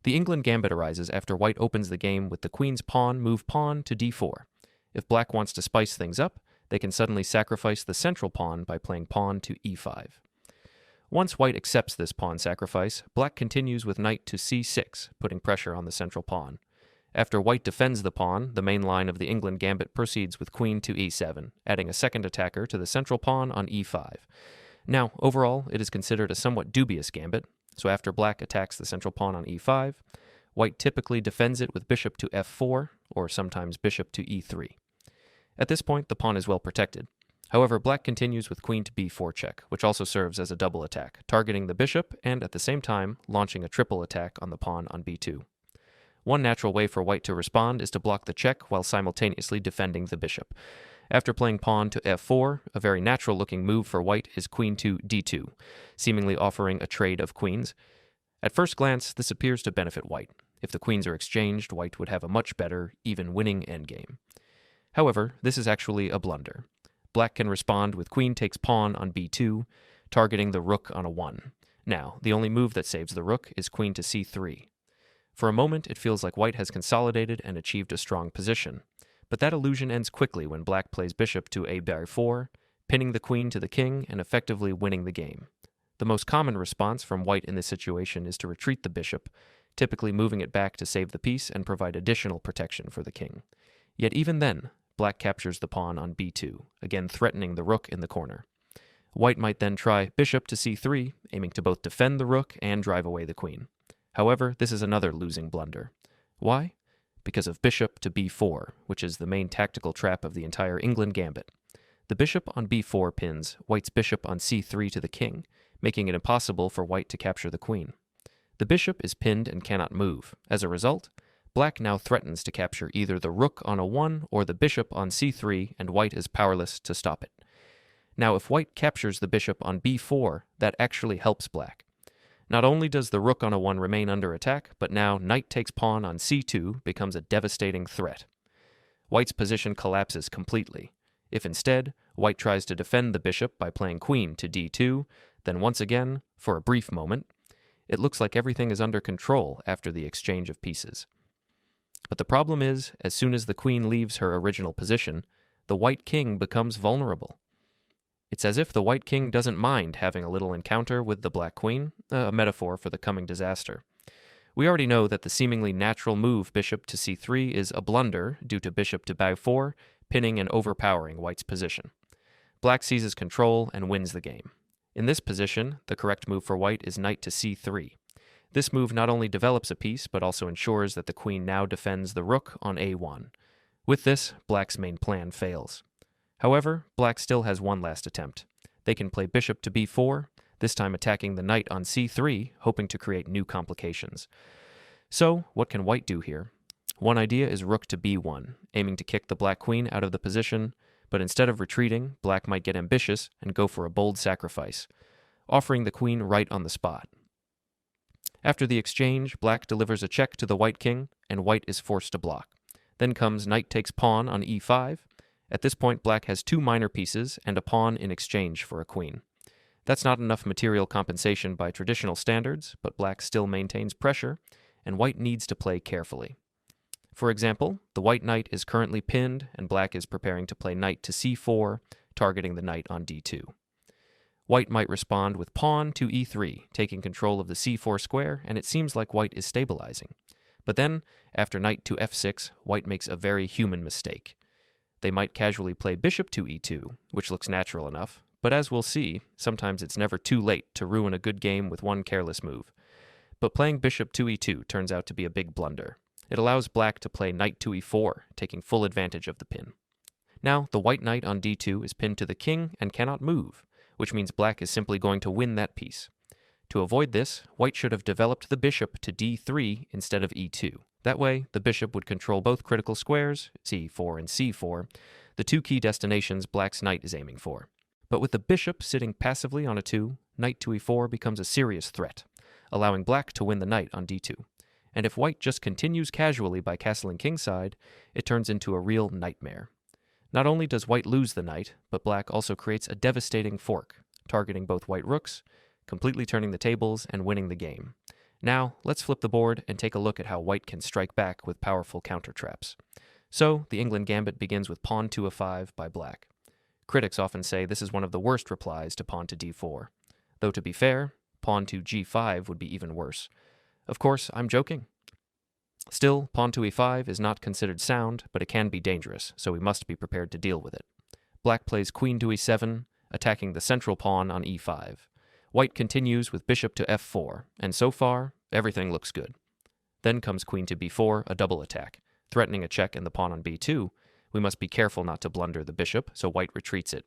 The Englund Gambit arises after white opens the game with the queen's pawn move pawn to d4. If black wants to spice things up, they can suddenly sacrifice the central pawn by playing pawn to e5. Once white accepts this pawn sacrifice, black continues with knight to c6, putting pressure on the central pawn. After white defends the pawn, the main line of the Englund Gambit proceeds with queen to e7, adding a second attacker to the central pawn on e5. Now, overall, it is considered a somewhat dubious gambit, so after black attacks the central pawn on e5, white typically defends it with bishop to f4, or sometimes bishop to e3. At this point, the pawn is well protected. However, black continues with queen to b4 check, which also serves as a double attack, targeting the bishop and, at the same time, launching a triple attack on the pawn on b2. One natural way for white to respond is to block the check while simultaneously defending the bishop. After playing pawn to f4, a very natural-looking move for white is queen to d2, seemingly offering a trade of queens. At first glance, this appears to benefit white. If the queens are exchanged, white would have a much better, even winning endgame. However, this is actually a blunder. Black can respond with queen takes pawn on b2, targeting the rook on a 1. Now, the only move that saves the rook is queen to c3. For a moment, it feels like white has consolidated and achieved a strong position. But that illusion ends quickly when black plays bishop to a4, pinning the queen to the king and effectively winning the game. The most common response from white in this situation is to retreat the bishop, typically moving it back to save the piece and provide additional protection for the king. Yet even then, black captures the pawn on b2, again threatening the rook in the corner. White might then try bishop to c3, aiming to both defend the rook and drive away the queen. However, this is another losing blunder. Why? Because of bishop to b4, which is the main tactical trap of the entire Englund Gambit. The bishop on b4 pins white's bishop on c3 to the king, making it impossible for white to capture the queen. The bishop is pinned and cannot move. As a result, black now threatens to capture either the rook on a 1 or the bishop on c3, and white is powerless to stop it. Now, if white captures the bishop on b4, that actually helps black. Not only does the rook on a 1 remain under attack, but now knight takes pawn on c2 becomes a devastating threat. White's position collapses completely. If instead, white tries to defend the bishop by playing queen to d2, then once again, for a brief moment, it looks like everything is under control after the exchange of pieces. But the problem is, as soon as the queen leaves her original position, the white king becomes vulnerable. It's as if the white king doesn't mind having a little encounter with the black queen, a metaphor for the coming disaster. We already know that the seemingly natural move bishop to c3 is a blunder due to bishop to b4, pinning and overpowering white's position. Black seizes control and wins the game. In this position, the correct move for white is knight to c3. This move not only develops a piece, but also ensures that the queen now defends the rook on a1. With this, black's main plan fails. However, black still has one last attempt. They can play bishop to b4, this time attacking the knight on c3, hoping to create new complications. So, what can white do here? One idea is rook to b1, aiming to kick the black queen out of the position, but instead of retreating, black might get ambitious and go for a bold sacrifice, offering the queen right on the spot. After the exchange, black delivers a check to the white king, and white is forced to block. Then comes knight takes pawn on e5. At this point, black has 2 minor pieces and a pawn in exchange for a queen. That's not enough material compensation by traditional standards, but black still maintains pressure, and white needs to play carefully. For example, the white knight is currently pinned, and black is preparing to play knight to c4, targeting the knight on d2. White might respond with pawn to e3, taking control of the c4 square, and it seems like white is stabilizing. But then, after knight to f6, white makes a very human mistake. They might casually play bishop to e2, which looks natural enough, but as we'll see, sometimes it's never too late to ruin a good game with one careless move. But playing bishop to e2 turns out to be a big blunder. It allows black to play knight to e4, taking full advantage of the pin. Now, the white knight on d2 is pinned to the king and cannot move, which means black is simply going to win that piece. To avoid this, white should have developed the bishop to d3 instead of e2. That way, the bishop would control both critical squares, c4 and c4, the 2 key destinations black's knight is aiming for. But with the bishop sitting passively on a 2, knight to e4 becomes a serious threat, allowing black to win the knight on d2. And if white just continues casually by castling kingside, it turns into a real nightmare. Not only does white lose the knight, but black also creates a devastating fork, targeting both white rooks, completely turning the tables and winning the game. Now, let's flip the board and take a look at how white can strike back with powerful counter traps. So, the Englund Gambit begins with pawn to a5 by black. Critics often say this is one of the worst replies to pawn to d4. Though to be fair, pawn to g5 would be even worse. Of course, I'm joking. Still, pawn to e5 is not considered sound, but it can be dangerous, so we must be prepared to deal with it. Black plays queen to e7, attacking the central pawn on e5. White continues with bishop to f4, and so far, everything looks good. Then comes queen to b4, a double attack. Threatening a check and the pawn on b2, we must be careful not to blunder the bishop, so white retreats it.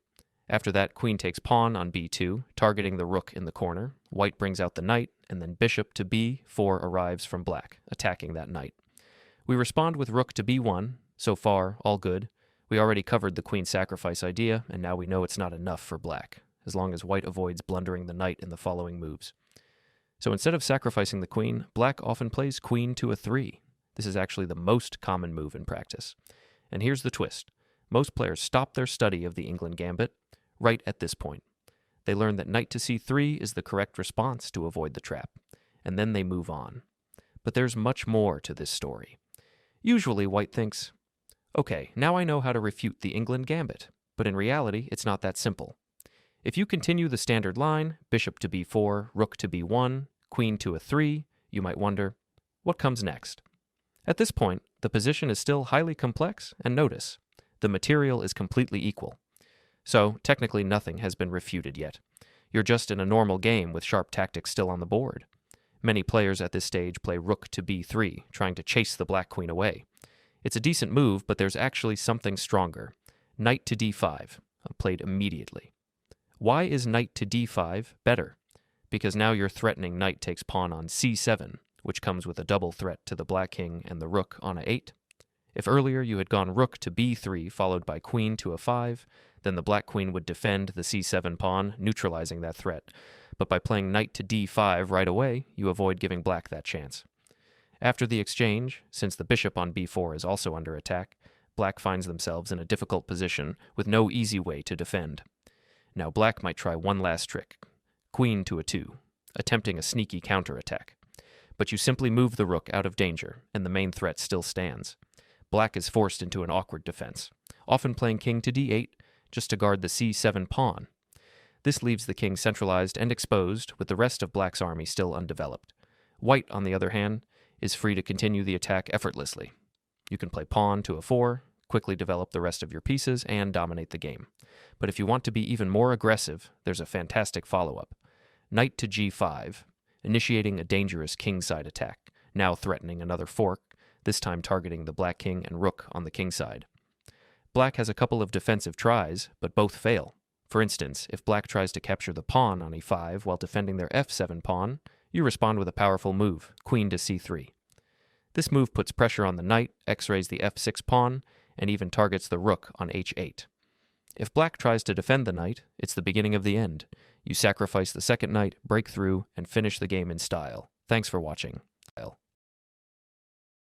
After that, queen takes pawn on b2, targeting the rook in the corner. White brings out the knight, and then bishop to b4 arrives from black, attacking that knight. We respond with rook to b1. So far, all good. We already covered the queen sacrifice idea, and now we know it's not enough for black, as long as white avoids blundering the knight in the following moves. So instead of sacrificing the queen, black often plays queen to a3. This is actually the most common move in practice. And here's the twist. Most players stop their study of the Englund Gambit right at this point. They learn that knight to c3 is the correct response to avoid the trap, and then they move on. But there's much more to this story. Usually white thinks, okay, now I know how to refute the Englund Gambit, but in reality it's not that simple. If you continue the standard line, bishop to b4, rook to b1, queen to a3, you might wonder, what comes next? At this point, the position is still highly complex, and notice, the material is completely equal. So, technically nothing has been refuted yet. You're just in a normal game with sharp tactics still on the board. Many players at this stage play rook to b3, trying to chase the black queen away. It's a decent move, but there's actually something stronger. Knight to d5, played immediately. Why is knight to d5 better? Because now you're threatening knight takes pawn on c7, which comes with a double threat to the black king and the rook on a8. If earlier you had gone rook to b3 followed by queen to a5, then the black queen would defend the c7 pawn, neutralizing that threat. But by playing knight to d5 right away, you avoid giving black that chance. After the exchange, since the bishop on b4 is also under attack, black finds themselves in a difficult position with no easy way to defend. Now black might try one last trick, queen to a2, attempting a sneaky counterattack. But you simply move the rook out of danger, and the main threat still stands. Black is forced into an awkward defense, often playing king to d8 just to guard the c7 pawn. This leaves the king centralized and exposed, with the rest of black's army still undeveloped. White, on the other hand, is free to continue the attack effortlessly. You can play pawn to a4, quickly develop the rest of your pieces, and dominate the game. But if you want to be even more aggressive, there's a fantastic follow-up. Knight to g5, initiating a dangerous kingside attack, now threatening another fork, this time targeting the black king and rook on the kingside. Black has a couple of defensive tries, but both fail. For instance, if black tries to capture the pawn on e5 while defending their f7 pawn, you respond with a powerful move, queen to c3. This move puts pressure on the knight, x-rays the f6 pawn, and even targets the rook on h8. If black tries to defend the knight, it's the beginning of the end. You sacrifice the second knight, break through, and finish the game in style. Thanks for watching.